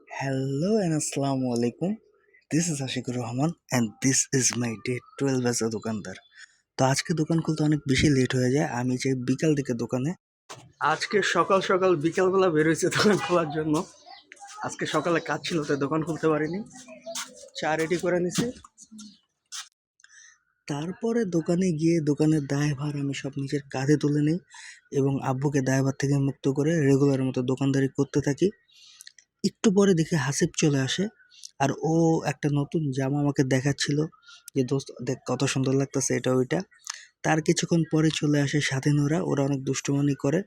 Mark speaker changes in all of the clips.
Speaker 1: Hello and Assalamu alaikum. This is Ashikur Rahman and this is my day 12 as a দোকানদার। তো আজকে দোকান খুলতে অনেক বেশি লেট হয়ে যায়। আমি যে বিকাল দিকে দোকানে আজকে সকাল সকাল বিকালবেলা বের হয়েছে দোকান খোলার জন্য। আজকে সকালে কাজ ছিল তাই দোকান খুলতে পারিনি। চা রেডি করে নিছি। তারপরে দোকানে গিয়ে দোকানের দায়ভার আমি সব নিজের কাঁধে তুলে নিই এবং আব্বুকে দায়ভার থেকে মুক্ত করে রেগুলার মতো দোকানদারি করতে থাকি। একটু পরে দেখি হাসিব চলে আসে আর ও একটা নতুন জামা আমাকে দেখাচ্ছিল যে দোস্ত দেখ কত সুন্দর লাগতেছে এটা ওইটা। তার কিছুক্ষণ পরে চলে আসে স্বাধীন, ওরা অনেক দুষ্টুমানি করে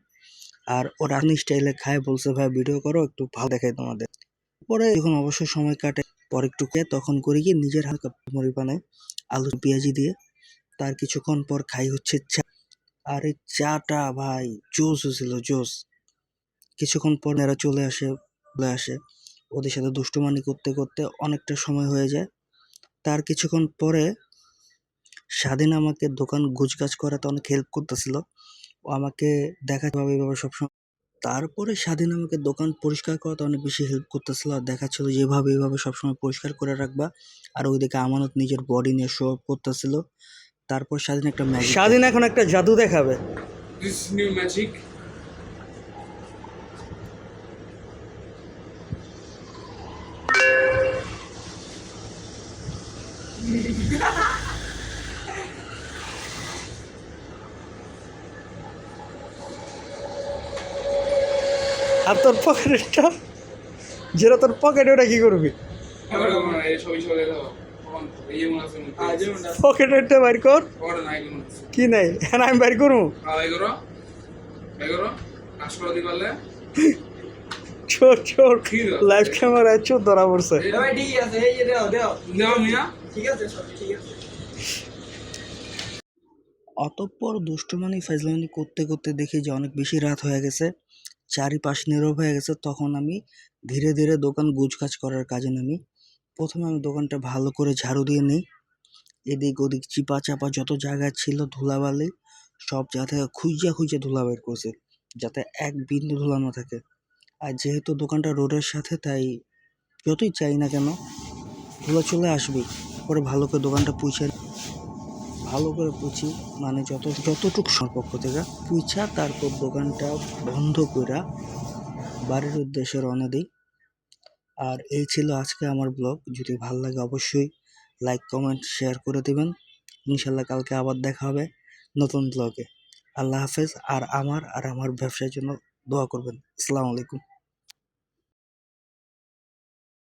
Speaker 1: আর ওরা স্টাইলে খায়, বলছে ভাই ভিডিও করো একটু ভালো দেখাই তোমাদের। পরে যখন অবসর সময় কাটে পরে একটু খেয়ে তখন করি কি নিজের হালকা মুড়ি বানায় আলু পেঁয়াজি দিয়ে। তার কিছুক্ষণ পর খাই হচ্ছে চা। আর এই চাটা ভাই জোস হয়েছিল, জোস। কিছুক্ষণ পর এরা চলে আসে ওদের সাথে দুষ্টুমানি করতে করতে অনেকটা সময় হয়ে যায়। তার কিছুক্ষণ পরে স্বাধীন আমাকে দোকান গোছগাছ করাতে অনেক হেল্প করতেছিল। ও আমাকে দেখাতে হবে এভাবে সবসময়। তারপরে স্বাধীন আমাকে দোকান পরিষ্কার করাতে অনেক বেশি হেল্প করতেছিল আর দেখাচ্ছিল যেভাবে এভাবে সবসময় পরিষ্কার করে রাখবা। আর ওইদিকে আমানত নিজের বডি নিয়ে শো অফ করতেছিল। তারপর স্বাধীন একটা ম্যাজিক, স্বাধীন এখন একটা জাদু দেখাবে।
Speaker 2: This new magic.
Speaker 1: আর তোর পকেটটা যেটা তোর পকেটে ওটা কি করবি? পকেটেরটা বাইর কর। কি নাই আমি বাইর করবো? চোর চোর লাইভ ক্যামেরায় চোর ধরা পড়ছে। অতঃপর দুষ্টুমানি ফাজলামি করতে করতে দেখি যে অনেক বেশি রাত হয়ে গেছে, চারিপাশ নীরব হয়ে গেছে। তখন আমি ধীরে ধীরে দোকান গুছগাছ করার কাজে নামি। প্রথমে আমি দোকানটা ভালো করে ঝাড়ু দিয়ে নিই। এদিক ওদিক চিপা চাপা যত জায়গা ছিল ধুলাবালি সব জায়গা থেকে খুঁজে ধুলা বের করছে, যাতে এক বিন্দু ধুলা না থাকে। আর যেহেতু দোকানটা রোডের সাথে তাই যতই চাই না কেন ধুলা চলে আসবেই। পরে ভালো করে দোকানটা ভালো করে পুছি, মানে যতটুকু সম্পর্ক থেকে পুছা তারপর দোকানটা বন্ধ করে বাড়ির উদ্দেশ্যে রওনা দিই। আর এই ছিল আজকে আমার ব্লগ। যদি ভালো লাগে অবশ্যই লাইক কমেন্ট শেয়ার করে দিবেন। ইনশাল্লাহ কালকে আবার দেখা হবে নতুন ব্লগে। আল্লাহ হাফেজ। আর আমার ব্যবসার জন্য দোয়া করবেন। আসসালামু আলাইকুম।